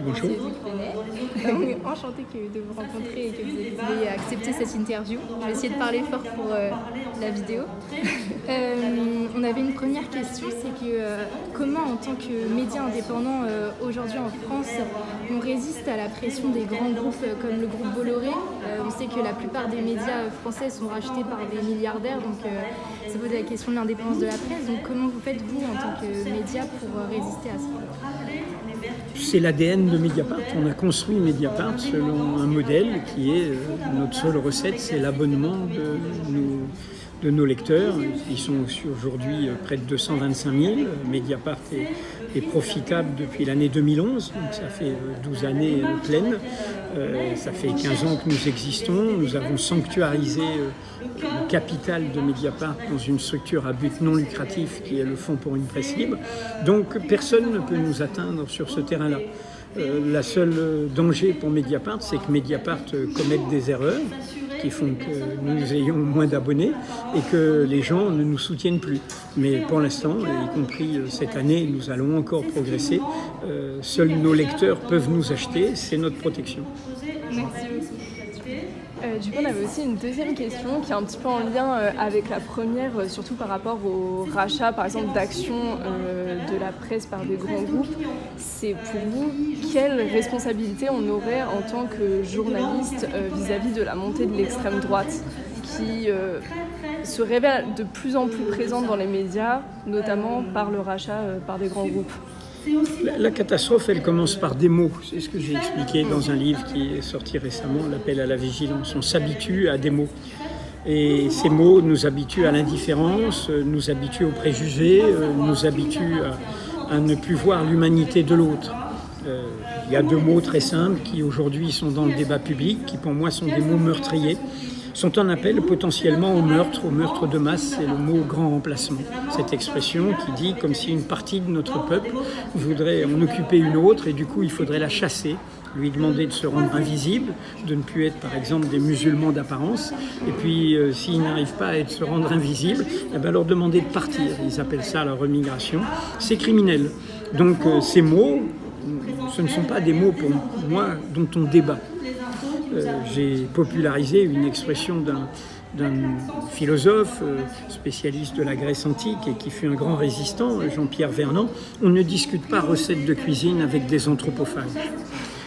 Bonjour. On est enchanté de vous rencontrer et que vous ayez accepté cette interview. Je vais essayer de parler fort pour la vidéo. On avait une première question, c'est que comment en tant que média indépendant aujourd'hui en France, on résiste à la pression des grands groupes comme le groupe Bolloré. On sait que la plupart des médias français sont rachetés par des milliardaires, donc ça pose la question de l'indépendance de la presse. Donc comment vous faites vous en tant que média pour résister à ça ? C'est l'ADN de Mediapart. On a construit Mediapart selon un modèle qui est notre seule recette, c'est l'abonnement de nos lecteurs. Ils sont aujourd'hui près de 225 000. Mediapart est profitable depuis l'année 2011, donc ça fait 12 années pleines. Ça fait 15 ans que nous existons. Nous avons sanctuarisé le capital de Mediapart dans une structure à but non lucratif qui est le Fonds pour une presse libre. Donc personne ne peut nous atteindre sur ce terrain-là. La seule danger pour Mediapart, c'est que Mediapart commette des erreurs qui font que nous ayons moins d'abonnés et que les gens ne nous soutiennent plus. Mais pour l'instant, y compris cette année, nous allons encore progresser. Seuls nos lecteurs peuvent nous acheter, c'est notre protection. Merci beaucoup. Du coup, on avait aussi une deuxième question qui est un petit peu en lien avec la première, surtout par rapport au rachat, par exemple, d'actions de la presse par des grands groupes. C'est pour vous, quelle responsabilité on aurait en tant que journaliste vis-à-vis de la montée de l'extrême droite qui se révèle de plus en plus présente dans les médias, notamment par le rachat par des grands groupes? La catastrophe, elle commence par des mots. C'est ce que j'ai expliqué dans un livre qui est sorti récemment, l'appel à la vigilance. On s'habitue à des mots. Et ces mots nous habituent à l'indifférence, nous habituent aux préjugés, nous habituent à ne plus voir l'humanité de l'autre. Il y a deux mots très simples qui aujourd'hui sont dans le débat public, qui pour moi sont des mots meurtriers. Sont un appel potentiellement au meurtre de masse, c'est le mot grand remplacement. Cette expression qui dit comme si une partie de notre peuple voudrait en occuper une autre et du coup il faudrait la chasser, lui demander de se rendre invisible, de ne plus être par exemple des musulmans d'apparence, et puis s'ils n'arrivent pas à se rendre invisibles, eh bien, leur demander de partir. Ils appellent ça la remigration. C'est criminel. Donc ces mots, ce ne sont pas des mots pour moi dont on débat. J'ai popularisé une expression d'un philosophe spécialiste de la Grèce antique et qui fut un grand résistant, Jean-Pierre Vernant. On ne discute pas recettes de cuisine avec des anthropophages.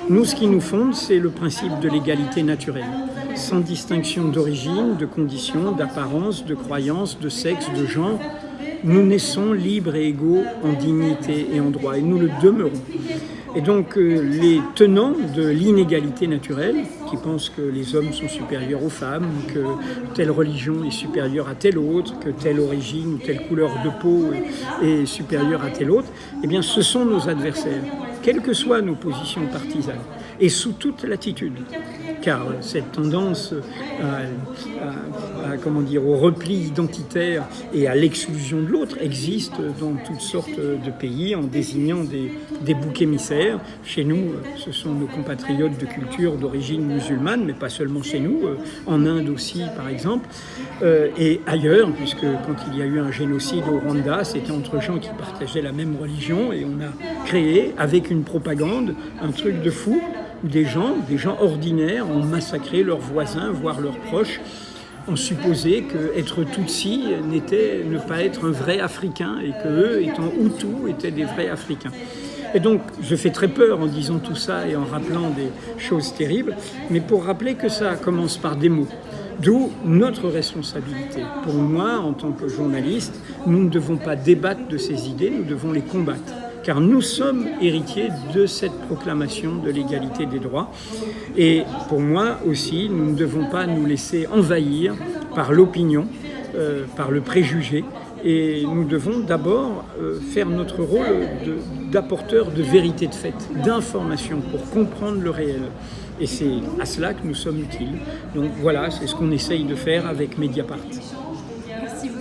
Nous, ce qui nous fonde, c'est le principe de l'égalité naturelle, sans distinction d'origine, de condition, d'apparence, de croyance, de sexe, de genre. Nous naissons libres et égaux en dignité et en droit, et nous le demeurons. Et donc les tenants de l'inégalité naturelle, qui pensent que les hommes sont supérieurs aux femmes, que telle religion est supérieure à telle autre, que telle origine ou telle couleur de peau est supérieure à telle autre, eh bien ce sont nos adversaires, quelles que soient nos positions partisanes, et sous toute latitude. Car cette tendance au repli identitaire et à l'exclusion de l'autre existe dans toutes sortes de pays en désignant des boucs émissaires. Chez nous, ce sont nos compatriotes de culture d'origine musulmane, mais pas seulement chez nous, en Inde aussi par exemple, et ailleurs, puisque quand il y a eu un génocide au Rwanda, c'était entre gens qui partageaient la même religion et on a créé avec une propagande un truc de fou où des gens ordinaires ont massacré leurs voisins, voire leurs proches. On supposait qu'être Tutsi n'était ne pas être un vrai Africain et qu'eux, étant Hutus, étaient des vrais Africains. Et donc, je fais très peur en disant tout ça et en rappelant des choses terribles, mais pour rappeler que ça commence par des mots. D'où notre responsabilité. Pour moi, en tant que journaliste, nous ne devons pas débattre de ces idées, nous devons les combattre. Car nous sommes héritiers de cette proclamation de l'égalité des droits. Et pour moi aussi, nous ne devons pas nous laisser envahir par l'opinion, par le préjugé. Et nous devons d'abord faire notre rôle d'apporteur de vérité de fait, d'information pour comprendre le réel. Et c'est à cela que nous sommes utiles. Donc voilà, c'est ce qu'on essaye de faire avec Mediapart. Merci beaucoup.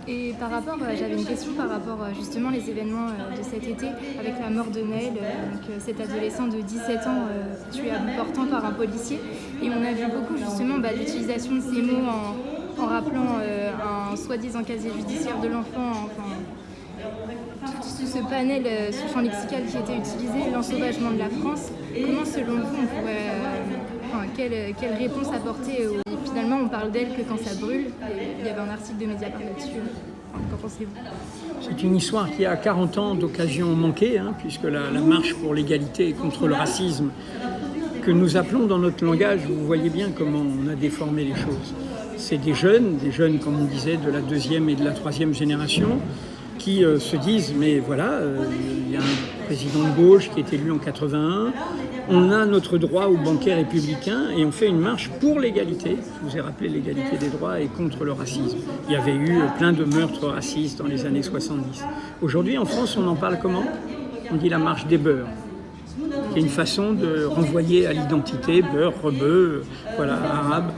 Et par rapport, j'avais une question par rapport justement les événements de cet été avec la mort de Naël, cet adolescent de 17 ans tué à bout portant par un policier. Et on a vu beaucoup justement l'utilisation de ces mots en rappelant un soi-disant casier judiciaire de l'enfant. tout ce panel, ce champ lexical qui était utilisé, l'ensauvagement de la France, comment selon vous on pourrait, quelle réponse apporter finalement on parle d'elle que quand ça brûle, il y avait un article de Mediapart là-dessus, qu'en pensez-vous? C'est une histoire qui a 40 ans d'occasion manquée, puisque la marche pour l'égalité et contre le racisme que nous appelons dans notre langage, vous voyez bien comment on a déformé les choses. C'est des jeunes, comme on disait, de la 2e et de la 3e génération, qui se disent, mais voilà, il y a un président de gauche qui est élu en 81, on a notre droit aux banquets républicains et on fait une marche pour l'égalité. Je vous ai rappelé l'égalité des droits et contre le racisme. Il y avait eu plein de meurtres racistes dans les années 70. Aujourd'hui, en France, on en parle comment? On dit la marche des beurs, qui est une façon de renvoyer à l'identité, beurre, rebeu, voilà, arabe,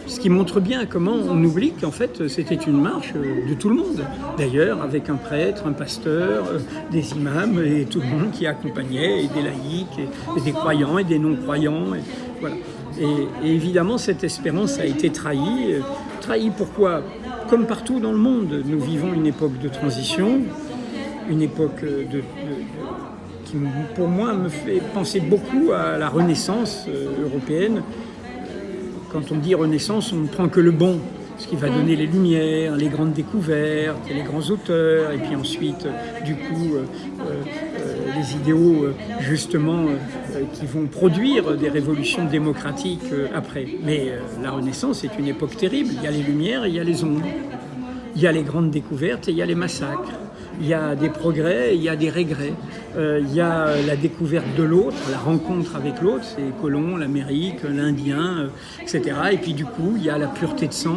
ce qui montre bien comment on oublie qu'en fait c'était une marche de tout le monde. D'ailleurs, avec un prêtre, un pasteur, des imams et tout le monde qui accompagnait, et des laïcs, et des croyants et des non-croyants. Et, voilà. Et évidemment, cette espérance a été trahie. Trahie pourquoi? Comme partout dans le monde, nous vivons une époque de transition, une époque qui, pour moi, me fait penser beaucoup à la Renaissance européenne. Quand on dit Renaissance, on ne prend que le bon, ce qui va donner les lumières, les grandes découvertes, les grands auteurs, et puis ensuite, du coup, les idéaux, justement, qui vont produire des révolutions démocratiques après. Mais la Renaissance est une époque terrible. Il y a les lumières et il y a les ombres. Il y a les grandes découvertes et il y a les massacres. Il y a des progrès, il y a des regrets. Il y a la découverte de l'autre, la rencontre avec l'autre, c'est Colomb, l'Amérique, l'Indien, etc. Et puis du coup, il y a la pureté de sang,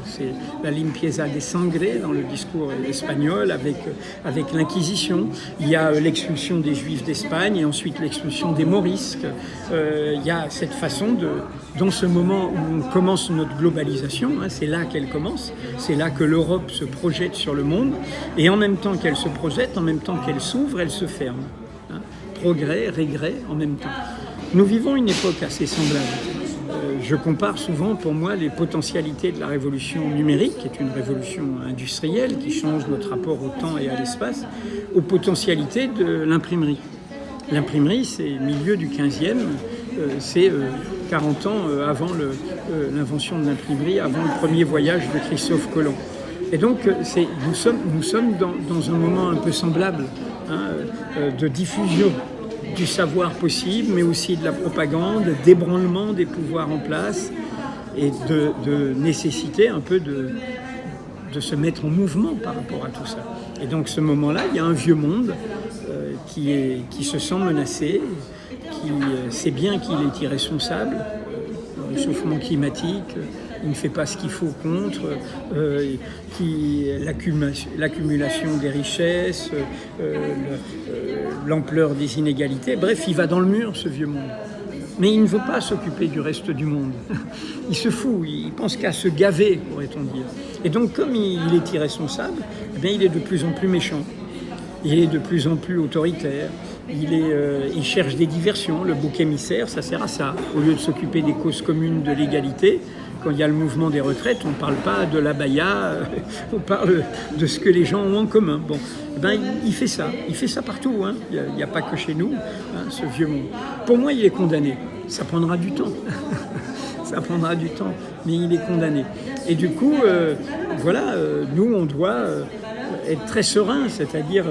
c'est la limpieza de sangre dans le discours espagnol avec l'Inquisition. Il y a l'expulsion des Juifs d'Espagne et ensuite l'expulsion des Morisques. Il y a cette façon dans ce moment où on commence notre globalisation, c'est là qu'elle commence, c'est là que l'Europe se projette sur le monde, et en même temps qu'elle se projette, en même temps qu'elle s'ouvre, elle se ferme. Progrès, regret en même temps. Nous vivons une époque assez semblable. Je compare souvent, pour moi, les potentialités de la révolution numérique, qui est une révolution industrielle qui change notre rapport au temps et à l'espace, aux potentialités de l'imprimerie. L'imprimerie, c'est milieu du 15e, c'est 40 ans avant l'invention de l'imprimerie, avant le premier voyage de Christophe Colomb. Et donc, nous sommes dans un moment un peu semblable, de diffusion du savoir possible, mais aussi de la propagande, d'ébranlement des pouvoirs en place et de nécessité un peu de se mettre en mouvement par rapport à tout ça. Et donc, ce moment-là, il y a un vieux monde qui se sent menacé, qui sait bien qu'il est irresponsable, le réchauffement climatique, il ne fait pas ce qu'il faut contre, l'accumulation des richesses, l'ampleur des inégalités. Bref, il va dans le mur, ce vieux monde. Mais il ne veut pas s'occuper du reste du monde. Il se fout, il pense qu'à se gaver, pourrait-on dire. Et donc, comme il est irresponsable, eh bien, il est de plus en plus méchant. Il est de plus en plus autoritaire. Il cherche des diversions. Le bouc émissaire, ça sert à ça. Au lieu de s'occuper des causes communes de l'égalité, quand il y a le mouvement des retraites, on ne parle pas de l'abaya, on parle de ce que les gens ont en commun. Bon, ben, il fait ça. Il fait ça partout. Il n'y a pas que chez nous, ce vieux monde. Pour moi, il est condamné. Ça prendra du temps. Ça prendra du temps, mais il est condamné. Et du coup, voilà, nous, on doit être très serein, c'est-à-dire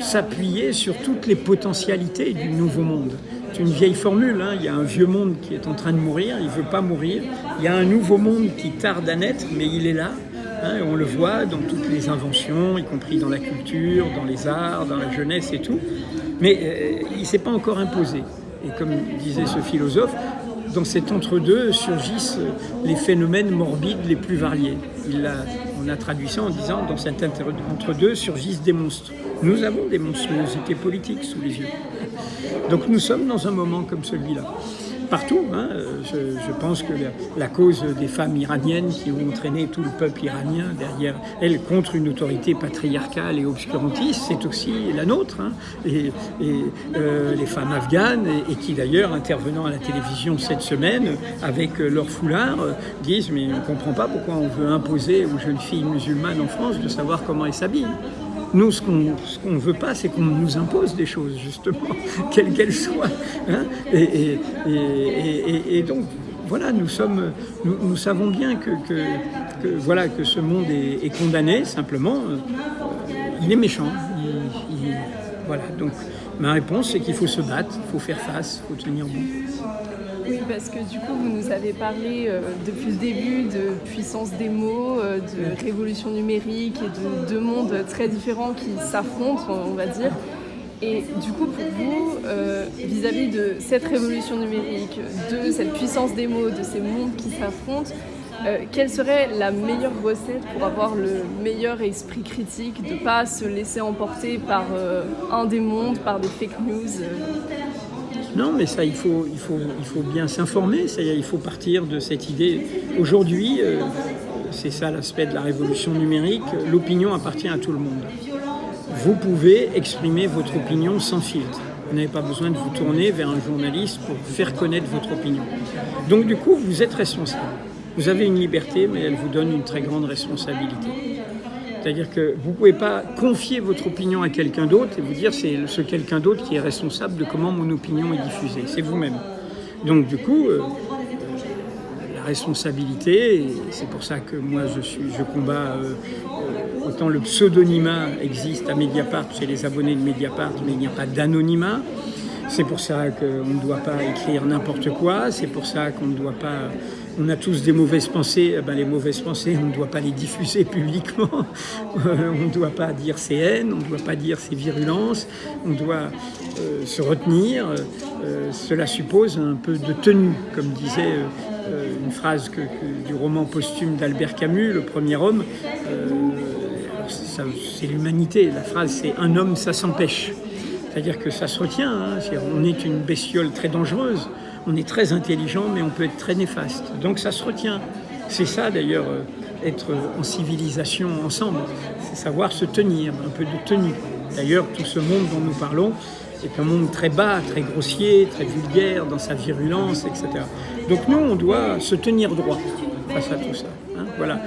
s'appuyer sur toutes les potentialités du nouveau monde. C'est une vieille formule, il y a un vieux monde qui est en train de mourir, il ne veut pas mourir. Il y a un nouveau monde qui tarde à naître, mais il est là. On le voit dans toutes les inventions, y compris dans la culture, dans les arts, dans la jeunesse et tout. Mais il ne s'est pas encore imposé. Et comme disait ce philosophe, dans cet entre-deux surgissent les phénomènes morbides les plus variés. On a traduit ça en disant, dans cet entre-deux surgissent des monstres. Nous avons des monstruosités politiques sous les yeux. Donc nous sommes dans un moment comme celui-là. partout. Hein. Je pense que la cause des femmes iraniennes qui ont entraîné tout le peuple iranien derrière elles contre une autorité patriarcale et obscurantiste, c'est aussi la nôtre. Hein. Et les femmes afghanes, et qui d'ailleurs, intervenant à la télévision cette semaine, avec leur foulard, disent « mais on ne comprend pas pourquoi on veut imposer aux jeunes filles musulmanes en France de savoir comment elles s'habillent ». Nous, ce qu'on ne veut pas, c'est qu'on nous impose des choses, justement, quelles qu'elles soient. Hein. Et donc, voilà, nous savons bien que ce monde est condamné, simplement. Il est méchant. Voilà, donc ma réponse, c'est qu'il faut se battre, il faut faire face, il faut tenir bon. Oui, parce que du coup, vous nous avez parlé depuis le début de puissance des mots, de révolution numérique et de deux mondes très différents qui s'affrontent, on va dire. Et du coup, pour vous, vis-à-vis de cette révolution numérique, de cette puissance des mots, de ces mondes qui s'affrontent, quelle serait la meilleure recette pour avoir le meilleur esprit critique, de ne pas se laisser emporter par un des mondes, par des fake news Non, mais ça, il faut bien s'informer. Il faut partir de cette idée. Aujourd'hui, c'est ça l'aspect de la révolution numérique, l'opinion appartient à tout le monde. Vous pouvez exprimer votre opinion sans filtre. Vous n'avez pas besoin de vous tourner vers un journaliste pour faire connaître votre opinion. Donc du coup, vous êtes responsable. Vous avez une liberté, mais elle vous donne une très grande responsabilité. C'est-à-dire que vous ne pouvez pas confier votre opinion à quelqu'un d'autre et vous dire c'est ce quelqu'un d'autre qui est responsable de comment mon opinion est diffusée. C'est vous-même. Donc du coup, la responsabilité, et c'est pour ça que moi je combats, autant le pseudonymat existe à Mediapart, chez les abonnés de Mediapart, mais il n'y a pas d'anonymat. C'est pour ça qu'on ne doit pas écrire n'importe quoi, c'est pour ça qu'on ne doit pas... On a tous des mauvaises pensées, les mauvaises pensées, on ne doit pas les diffuser publiquement, on ne doit pas dire ses haines, on ne doit pas dire ses virulences, on doit se retenir. Cela suppose un peu de tenue, comme disait une phrase du roman posthume d'Albert Camus, Le Premier Homme. C'est l'humanité, la phrase c'est « un homme, ça s'empêche ». C'est-à-dire que ça se retient, hein. On est une bestiole très dangereuse, on est très intelligent, mais on peut être très néfaste. Donc ça se retient. C'est ça d'ailleurs, être en civilisation ensemble, c'est savoir se tenir, un peu de tenue. D'ailleurs, tout ce monde dont nous parlons est un monde très bas, très grossier, très vulgaire dans sa virulence, etc. Donc nous, on doit se tenir droit face à tout ça. Hein, voilà.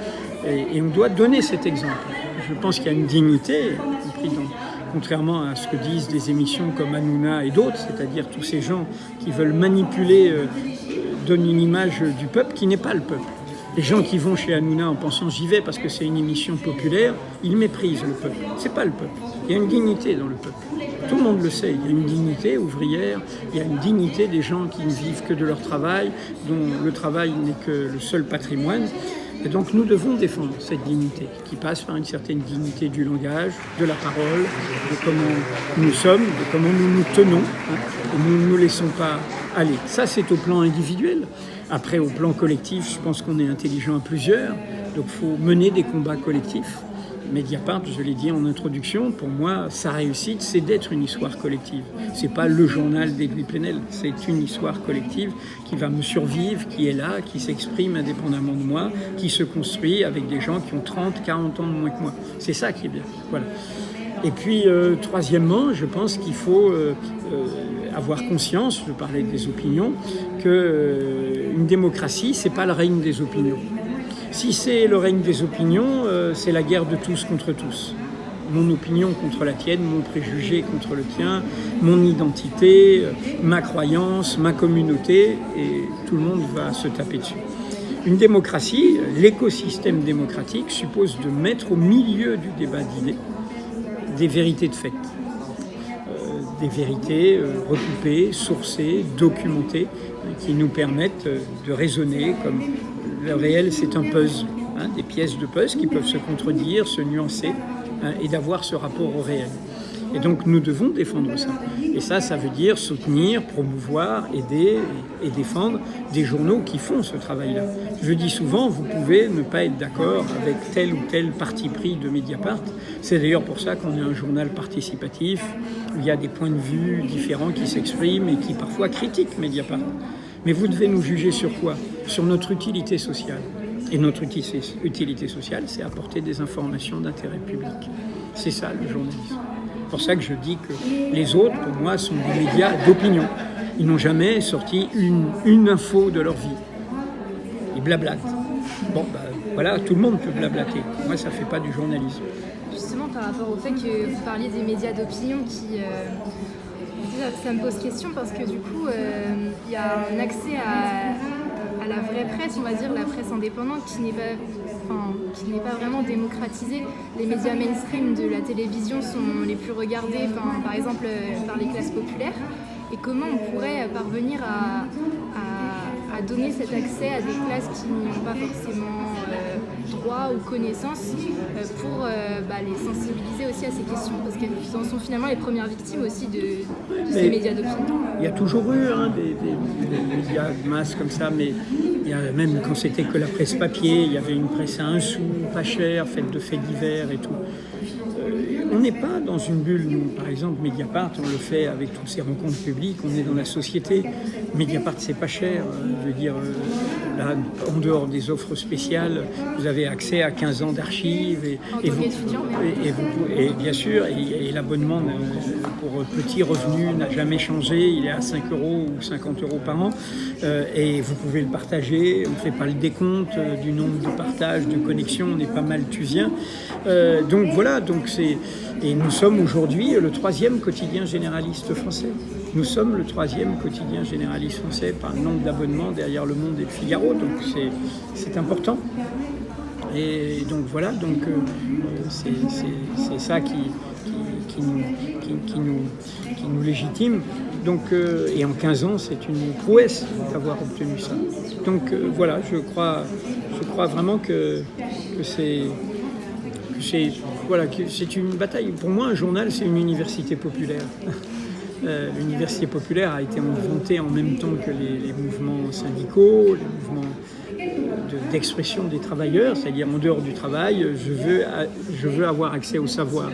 Et on doit donner cet exemple. Je pense qu'il y a une dignité, y compris contrairement à ce que disent des émissions comme Hanouna et d'autres, c'est-à-dire tous ces gens qui veulent manipuler, donnent une image du peuple qui n'est pas le peuple. Les gens qui vont chez Hanouna en pensant j'y vais parce que c'est une émission populaire, ils méprisent le peuple. C'est pas le peuple. Il y a une dignité dans le peuple. Tout le monde le sait. Il y a une dignité ouvrière, il y a une dignité des gens qui ne vivent que de leur travail, dont le travail n'est que le seul patrimoine. Et donc nous devons défendre cette dignité qui passe par une certaine dignité du langage, de la parole, de comment nous sommes, de comment nous nous tenons. Hein, et nous ne nous laissons pas aller. Ça, c'est au plan individuel. Après, au plan collectif, je pense qu'on est intelligent à plusieurs. Donc il faut mener des combats collectifs. Mediapart, je l'ai dit en introduction, pour moi, sa réussite, c'est d'être une histoire collective. C'est pas le journal d'Edoui Plenel, c'est une histoire collective qui va me survivre, qui est là, qui s'exprime indépendamment de moi, qui se construit avec des gens qui ont 30, 40 ans de moins que moi. C'est ça qui est bien. Voilà. Et puis, troisièmement, je pense qu'il faut avoir conscience, je parlais des opinions, qu'une démocratie, c'est pas le règne des opinions. Si c'est le règne des opinions, c'est la guerre de tous contre tous. Mon opinion contre la tienne, mon préjugé contre le tien, mon identité, ma croyance, ma communauté, et tout le monde va se taper dessus. Une démocratie, l'écosystème démocratique, suppose de mettre au milieu du débat d'idées des vérités de fait. Des vérités recoupées, sourcées, documentées, qui nous permettent de raisonner comme le réel, c'est un puzzle, hein, des pièces de puzzle qui peuvent se contredire, se nuancer, hein, et d'avoir ce rapport au réel. Et donc nous devons défendre ça. Et ça veut dire soutenir, promouvoir, aider et défendre des journaux qui font ce travail-là. Je dis souvent, vous pouvez ne pas être d'accord avec tel ou tel parti pris de Mediapart. C'est d'ailleurs pour ça qu'on est un journal participatif, où il y a des points de vue différents qui s'expriment et qui parfois critiquent Mediapart. Mais vous devez nous juger sur quoi? Sur notre utilité sociale. Et notre utilité sociale, c'est apporter des informations d'intérêt public. C'est ça le journalisme. C'est pour ça que je dis que les autres, pour moi, sont des médias d'opinion. Ils n'ont jamais sorti une info de leur vie. Ils blablatent. Bon, voilà, tout le monde peut blablater. Moi, ça ne fait pas du journalisme. Justement, par rapport au fait que vous parliez des médias d'opinion ça me pose question parce que du coup, il y a un accès à la vraie presse, on va dire, la presse indépendante qui n'est pas vraiment démocratisée. Les médias mainstream de la télévision sont les plus regardés, par exemple, par les classes populaires. Et comment on pourrait parvenir à donner cet accès à des classes qui n'ont pas forcément droit ou connaissance pour les sensibiliser aussi à ces questions, parce qu'elles sont finalement les premières victimes aussi de ces médias d'opinion. Il y a toujours eu des médias de masse comme ça, mais il y a, même quand c'était que la presse papier, il y avait une presse à 1 sou, pas chère, faite de faits divers et tout. On n'est pas dans une bulle, nous. Par exemple, Mediapart, on le fait avec toutes ces rencontres publiques, on est dans la société. Mediapart, c'est pas cher. Je veux dire, là, en dehors des offres spéciales, vous avez accès à 15 ans d'archives. Et bien sûr, et l'abonnement pour petits revenus n'a jamais changé. Il est à 5 € ou 50 € par an. Et vous pouvez le partager. On ne fait pas le décompte du nombre de partages, de connexions. On est pas malthusien. Donc voilà, et nous sommes aujourd'hui le 3e quotidien généraliste français. Nous sommes le 3e quotidien généraliste français par le nombre d'abonnements derrière Le Monde et Le Figaro, donc c'est important. Et donc voilà, c'est ça qui nous légitime. Donc, et en 15 ans, c'est une prouesse d'avoir obtenu ça. Donc voilà, je crois vraiment que c'est une bataille. Pour moi, un journal, c'est une université populaire. L'université populaire a été inventée en même temps que les mouvements syndicaux, les mouvements d'expression des travailleurs, c'est-à-dire en dehors du travail, je veux avoir accès au savoir.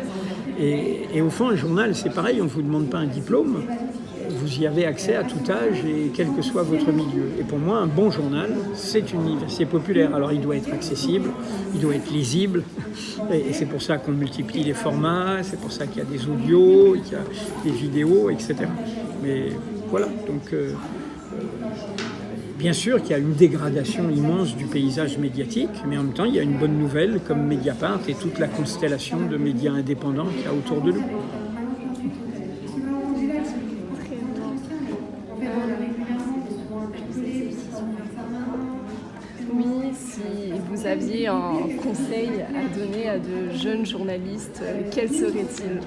Et au fond, un journal, c'est pareil, on ne vous demande pas un diplôme, vous y avez accès à tout âge et quel que soit votre milieu. Et pour moi, un bon journal, c'est une université populaire. Alors il doit être accessible, il doit être lisible, et c'est pour ça qu'on multiplie les formats, c'est pour ça qu'il y a des audios, qu'il y a des vidéos, etc. Mais voilà, donc bien sûr qu'il y a une dégradation immense du paysage médiatique, mais en même temps, il y a une bonne nouvelle comme Mediapart et toute la constellation de médias indépendants qu'il y a autour de nous. Vous aviez un conseil à donner à de jeunes journalistes, quel serait-il?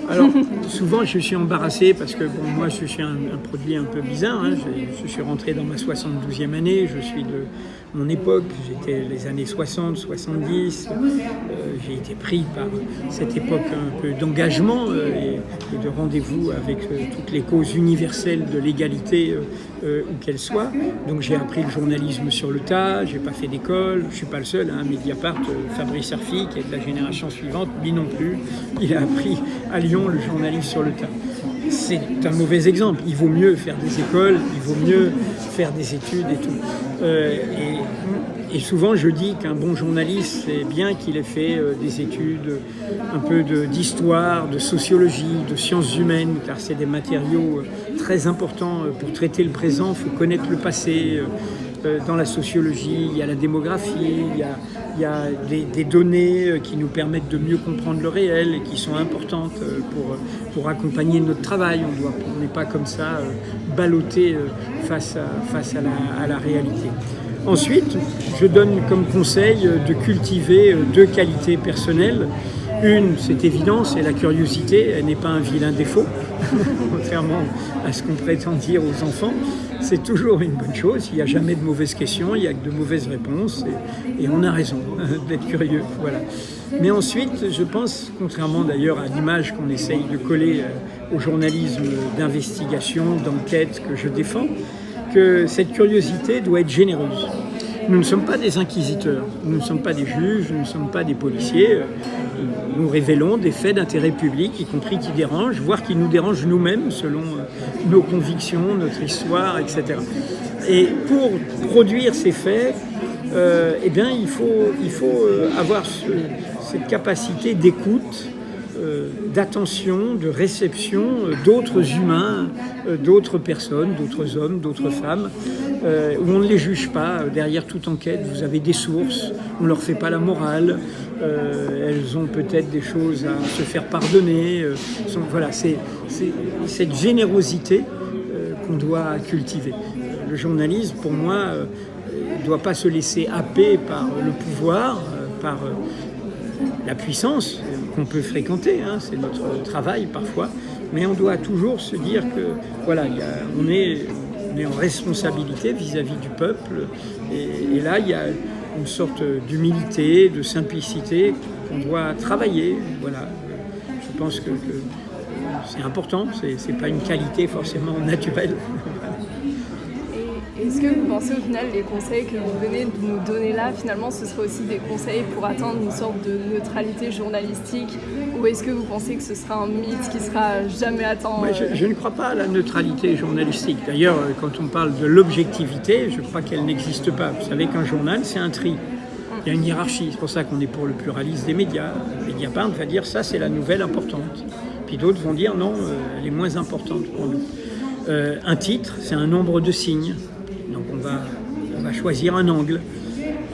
Alors, souvent, je suis embarrassé parce que moi, je suis un produit un peu bizarre. Je suis rentré dans ma 72e année, je suis de mon époque, j'étais les années 60, 70. J'ai été pris par cette époque un peu d'engagement et de rendez-vous avec toutes les causes universelles de l'égalité, où qu'elles soient. Donc j'ai appris le journalisme sur le tas, j'ai pas fait d'école, je suis pas le seul, Mediapart, Fabrice Arfi, qui est de la génération suivante, lui non plus, il a appris à Lyon le journalisme sur le tas. C'est un mauvais exemple, il vaut mieux faire des écoles, il vaut mieux faire des études et tout. Et souvent je dis qu'un bon journaliste, c'est bien qu'il ait fait des études un peu d'histoire, de sociologie, de sciences humaines, car c'est des matériaux très importants pour traiter le présent, il faut connaître le passé. Dans la sociologie, il y a la démographie, il y a des données qui nous permettent de mieux comprendre le réel et qui sont importantes pour accompagner notre travail. On n'est pas comme ça ballotté face à la réalité. Ensuite, je donne comme conseil de cultiver 2 qualités personnelles. Une, c'est évident, c'est la curiosité, elle n'est pas un vilain défaut, contrairement à ce qu'on prétend dire aux enfants. C'est toujours une bonne chose, il n'y a jamais de mauvaises questions, il n'y a que de mauvaises réponses, et on a raison d'être curieux. Voilà. Mais ensuite, je pense, contrairement d'ailleurs à l'image qu'on essaye de coller au journalisme d'investigation, d'enquête que je défends, que cette curiosité doit être généreuse. Nous ne sommes pas des inquisiteurs, nous ne sommes pas des juges, nous ne sommes pas des policiers. nous révélons des faits d'intérêt public, y compris qui dérangent, voire qui nous dérangent nous-mêmes selon nos convictions, notre histoire, etc. Et pour produire ces faits, eh bien, il faut avoir cette capacité d'écoute, d'attention, de réception d'autres humains, d'autres personnes, d'autres hommes, d'autres femmes, où on ne les juge pas. Derrière toute enquête, vous avez des sources, on ne leur fait pas la morale, elles ont peut-être des choses à se faire pardonner. Voilà, c'est cette générosité qu'on doit cultiver. Le journalisme, pour moi, ne doit pas se laisser happer par le pouvoir, par la puissance qu'on peut fréquenter, hein, c'est notre travail parfois, mais on doit toujours se dire que voilà, on est en responsabilité vis-à-vis du peuple, et là il y a une sorte d'humilité, de simplicité qu'on doit travailler. Voilà, je pense que c'est important, c'est pas une qualité forcément naturelle. Est-ce que vous pensez au final les conseils que vous venez de nous donner là, finalement ce serait aussi des conseils pour atteindre une sorte de neutralité journalistique, ou est-ce que vous pensez que ce sera un mythe qui sera jamais atteint? Je ne crois pas à la neutralité journalistique. D'ailleurs, quand on parle de l'objectivité, je crois qu'elle n'existe pas. Vous savez qu'un journal, c'est un tri. Il y a une hiérarchie, c'est pour ça qu'on est pour le pluralisme des médias. Mediapart va dire ça c'est la nouvelle importante. Puis d'autres vont dire non, elle est moins importante pour nous. Un titre, c'est un nombre de signes. Donc on va choisir un angle.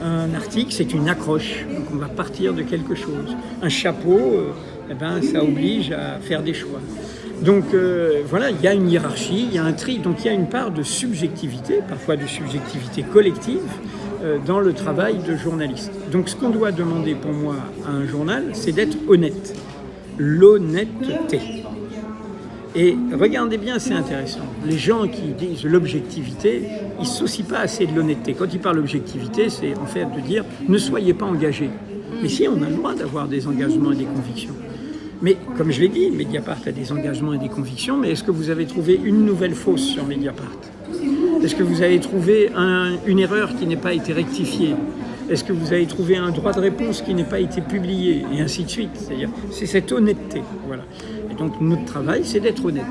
Un article, c'est une accroche. Donc on va partir de quelque chose. Un chapeau, ça oblige à faire des choix. Donc voilà, il y a une hiérarchie, il y a un tri. Donc il y a une part de subjectivité, parfois de subjectivité collective, dans le travail de journaliste. Donc ce qu'on doit demander pour moi à un journal, c'est d'être honnête. L'honnêteté. Et regardez bien, c'est intéressant. Les gens qui disent l'objectivité, ils ne se soucient pas assez de l'honnêteté. Quand ils parlent d'objectivité, c'est en fait de dire ne soyez pas engagés. Mais si, on a le droit d'avoir des engagements et des convictions. Mais comme je l'ai dit, Mediapart a des engagements et des convictions, mais est-ce que vous avez trouvé une nouvelle fausse sur Mediapart? Est-ce que vous avez trouvé une erreur qui n'ait pas été rectifiée? Est-ce que vous avez trouvé un droit de réponse qui n'ait pas été publié? Et ainsi de suite. C'est-à-dire, c'est cette honnêteté. Voilà. Et donc, notre travail, c'est d'être honnête.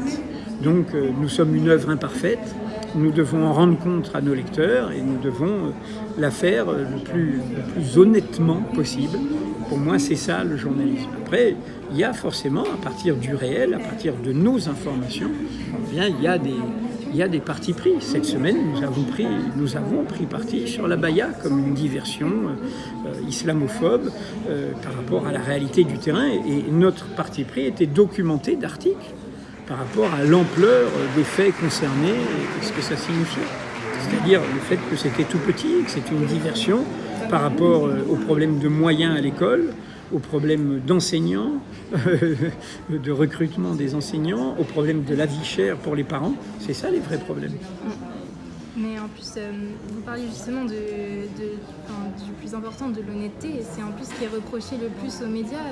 Donc, nous sommes une œuvre imparfaite. Nous devons en rendre compte à nos lecteurs et nous devons la faire le plus honnêtement possible. Pour moi, c'est ça le journalisme. Après, il y a forcément, à partir du réel, à partir de nos informations, eh bien, il y a des partis pris. Cette semaine, nous avons pris parti sur l'abaya comme une diversion islamophobe par rapport à la réalité du terrain. Et notre parti pris était documenté d'articles par rapport à l'ampleur des faits concernés et ce que ça signifiait. C'est-à-dire le fait que c'était tout petit, que c'était une diversion par rapport aux problèmes de moyens à l'école, aux problèmes d'enseignants, de recrutement des enseignants, aux problèmes de la vie chère pour les parents. C'est ça les vrais problèmes. Mais en plus, vous parliez justement du plus important, de l'honnêteté, et c'est en plus ce qui est reproché le plus aux médias,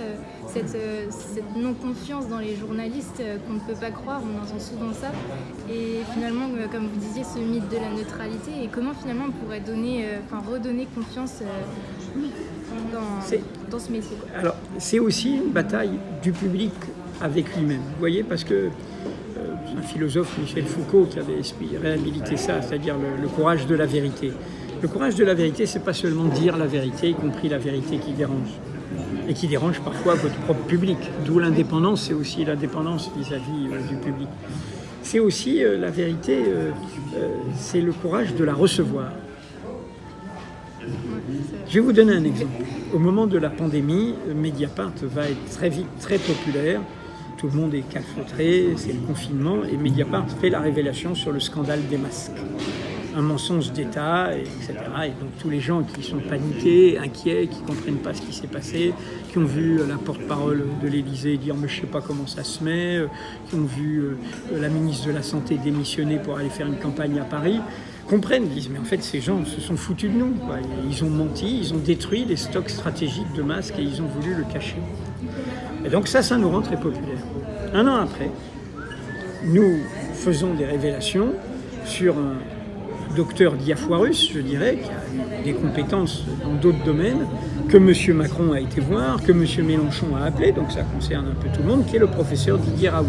cette non-confiance dans les journalistes qu'on ne peut pas croire, on entend souvent ça. Et finalement, comme vous disiez, ce mythe de la neutralité, et comment finalement on pourrait redonner confiance dans ce métier, quoi. Alors, c'est aussi une bataille du public avec lui-même, vous voyez, parce que un philosophe, Michel Foucault, qui avait réhabilité ça, c'est-à-dire le courage de la vérité. Le courage de la vérité, c'est pas seulement dire la vérité, y compris la vérité qui dérange, et qui dérange parfois votre propre public. D'où l'indépendance, c'est aussi l'indépendance vis-à-vis du public. C'est aussi la vérité, c'est le courage de la recevoir. Je vais vous donner un exemple. Au moment de la pandémie, Mediapart va être très vite très populaire. Tout le monde est calfeutré, c'est le confinement, et Mediapart fait la révélation sur le scandale des masques. Un mensonge d'État, etc. Et donc tous les gens qui sont paniqués, inquiets, qui ne comprennent pas ce qui s'est passé, qui ont vu la porte-parole de l'Élysée dire « mais je ne sais pas comment ça se met », qui ont vu la ministre de la Santé démissionner pour aller faire une campagne à Paris, comprennent, disent « mais en fait ces gens se sont foutus de nous, quoi. Ils ont menti, ils ont détruit les stocks stratégiques de masques et ils ont voulu le cacher ». Et donc ça nous rend très populaires. Un an après, nous faisons des révélations sur un docteur Diafoirus, je dirais, qui a des compétences dans d'autres domaines, que M. Macron a été voir, que M. Mélenchon a appelé, donc ça concerne un peu tout le monde, qui est le professeur Didier Raoult,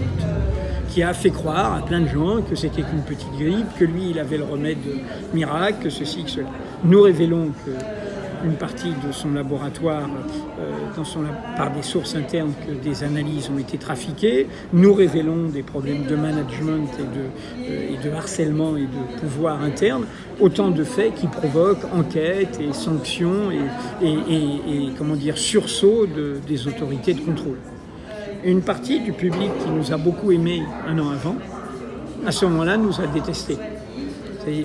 qui a fait croire à plein de gens que c'était qu'une petite grippe, que lui, il avait le remède miracle, que ceci, que cela. Nous révélons qu'une partie de son laboratoire, par des sources internes, que des analyses ont été trafiquées. Nous révélons des problèmes de management et de harcèlement et de pouvoir interne. Autant de faits qui provoquent enquêtes et sanctions et comment dire, sursaut des autorités de contrôle. Une partie du public qui nous a beaucoup aimés un an avant, à ce moment-là, nous a détestés.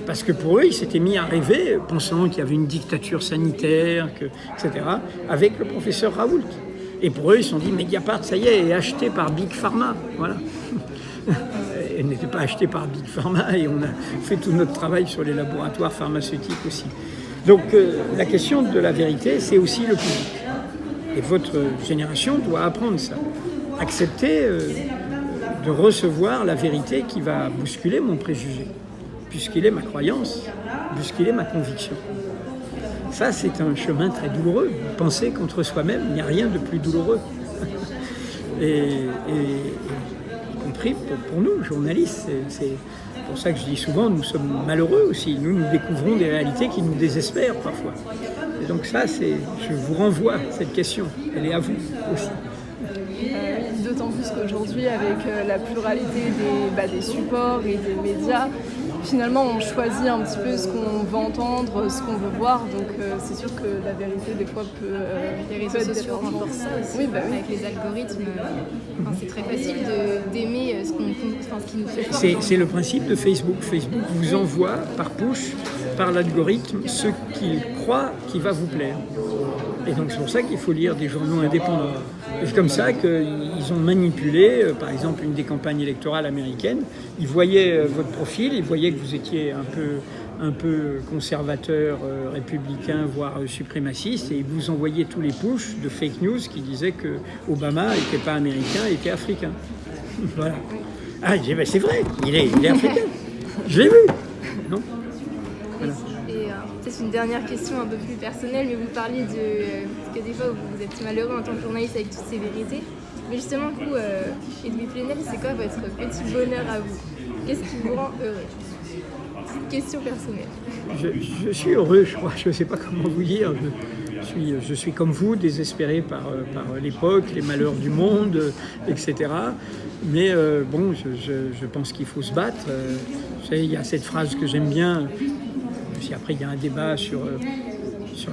Parce que pour eux, ils s'étaient mis à rêver, pensant qu'il y avait une dictature sanitaire, etc., avec le professeur Raoult. Et pour eux, ils se sont dit, Mediapart, ça y est acheté par Big Pharma. Voilà. Elle n'était pas achetée par Big Pharma et on a fait tout notre travail sur les laboratoires pharmaceutiques aussi. Donc la question de la vérité, c'est aussi le public. Et votre génération doit apprendre ça. Accepter de recevoir la vérité qui va bousculer mon préjugé, puisqu'il est ma croyance, puisqu'il est ma conviction. Ça, c'est un chemin très douloureux. Penser contre soi-même, il n'y a rien de plus douloureux. Et y compris pour nous, journalistes, c'est pour ça que je dis souvent, nous sommes malheureux aussi. Nous découvrons des réalités qui nous désespèrent parfois. Et donc ça, je vous renvoie cette question. Elle est à vous aussi. D'autant plus qu'aujourd'hui, avec la pluralité des supports et des médias, finalement, on choisit un petit peu ce qu'on veut entendre, ce qu'on veut voir. Donc, c'est sûr que la vérité, des fois, les réseaux sociaux renforcent ça aussi. Oui, avec les algorithmes. C'est très facile d'aimer ce qui nous fait voir. C'est le principe de Facebook. Facebook vous envoie par push, par l'algorithme, ce qu'il croit qui va vous plaire. Et donc, c'est pour ça qu'il faut lire des journaux indépendants. Et c'est comme ça qu'ils ont manipulé, par exemple, une des campagnes électorales américaines. Ils voyaient votre profil, ils voyaient que vous étiez un peu conservateur, républicain, voire suprémaciste, et ils vous envoyaient tous les pushs de fake news qui disaient que Obama n'était pas américain, il était africain. Voilà. Ah, j'ai dit, ben, c'est vrai, il est africain. Je l'ai vu. Non ? Voilà. C'est une dernière question un peu plus personnelle, mais vous parliez que des fois vous êtes malheureux en tant que journaliste avec toutes ces vérités. Mais justement, vous, Edoui Plenel, c'est quoi votre petit bonheur à vous? Qu'est-ce qui vous rend heureux? Petite question personnelle. Je suis heureux, je crois. Je ne sais pas comment vous dire. Je suis comme vous, désespéré par l'époque, les malheurs du monde, etc. Mais bon, je pense qu'il faut se battre. Vous savez, il y a cette phrase que j'aime bien. Puis après, il y a un débat sur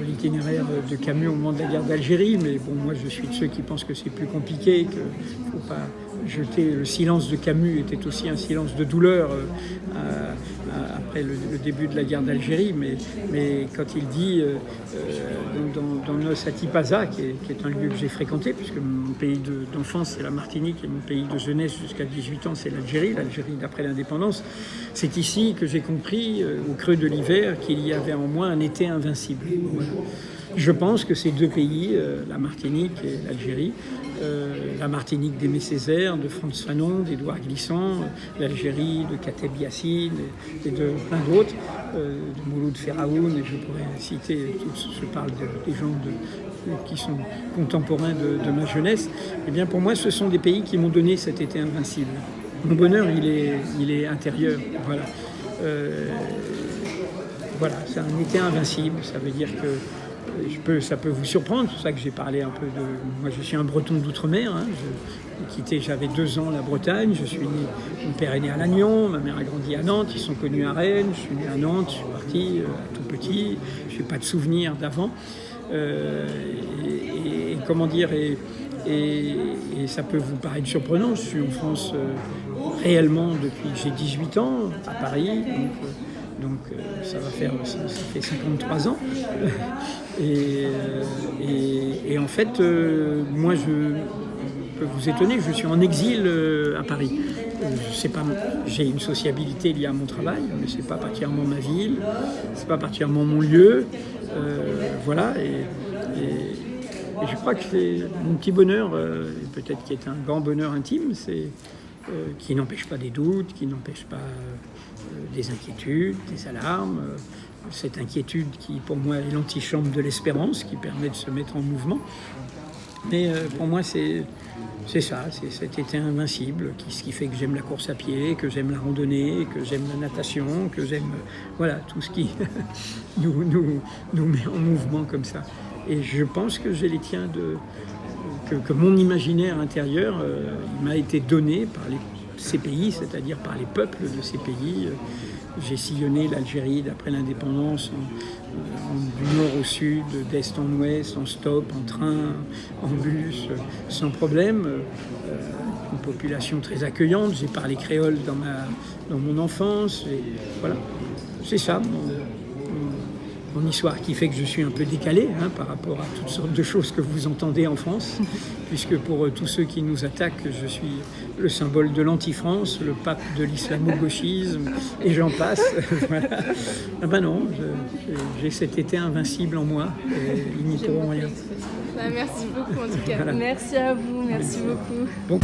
l'itinéraire de Camus au moment de la guerre d'Algérie, mais bon, moi, je suis de ceux qui pensent que c'est plus compliqué, qu'il ne faut pas jeter. Le silence de Camus était aussi un silence de douleur après le début de la guerre d'Algérie, mais quand il dit dans Nos Atipaza, qui est un lieu que j'ai fréquenté, puisque mon pays d'enfance c'est la Martinique et mon pays de jeunesse jusqu'à 18 ans c'est l'Algérie d'après l'indépendance, c'est ici que j'ai compris au creux de l'hiver qu'il y avait en moi un été invincible. Voilà. Je pense que ces deux pays, la Martinique et l'Algérie, la Martinique d'Aimé Césaire, de Frantz Fanon, d'Édouard Glissant, l'Algérie de Kateb Yassine et de plein d'autres, de Mouloud Feraoun, et je pourrais citer, je parle des gens qui sont contemporains de ma jeunesse. Eh bien, pour moi, ce sont des pays qui m'ont donné cet été invincible. Mon bonheur, il est intérieur. Voilà. Voilà, c'est un été invincible. Ça veut dire que ça peut vous surprendre, c'est pour ça que j'ai parlé un peu de... Moi, je suis un Breton d'outre-mer. Hein. J'avais 2 ans la Bretagne. Je suis né, mon père est né à Lannion, ma mère a grandi à Nantes. Ils sont connus à Rennes. Je suis né à Nantes. Je suis parti tout petit. Je n'ai pas de souvenirs d'avant. Et comment dire et ça peut vous paraître surprenant. Je suis en France réellement depuis que j'ai 18 ans à Paris. Donc ça fait 53 ans. Et en fait, moi, je peux vous étonner, je suis en exil à Paris. J'ai une sociabilité liée à mon travail, mais c'est pas particulièrement ma ville, c'est pas particulièrement mon lieu. Voilà. Et je crois que c'est mon petit bonheur, peut-être qui est un grand bonheur intime, c'est qui n'empêche pas des doutes, qui n'empêche pas des inquiétudes, des alarmes. cette inquiétude qui, pour moi, est l'antichambre de l'espérance, qui permet de se mettre en mouvement. Mais pour moi, c'est ça, c'est cet été invincible, ce qui fait que j'aime la course à pied, que j'aime la randonnée, que j'aime la natation, que j'aime voilà, tout ce qui nous met en mouvement comme ça. Et je pense que j'ai les tiens que mon imaginaire intérieur il m'a été donné par ces pays, c'est-à-dire par les peuples de ces pays. J'ai sillonné l'Algérie d'après l'indépendance du nord au sud, d'est en ouest, en stop, en train, en bus, sans problème. Une population très accueillante. J'ai parlé créole dans mon enfance. Et voilà, c'est ça mon histoire qui fait que je suis un peu décalé par rapport à toutes sortes de choses que vous entendez en France, puisque pour tous ceux qui nous attaquent, je suis le symbole de l'anti-France, le pape de l'islamo-gauchisme, et j'en passe. Voilà. Ah ben non, j'ai cet été invincible en moi, et ils n'y pourront rien. Merci beaucoup en tout cas. Voilà. Merci à vous, merci beaucoup. Bon.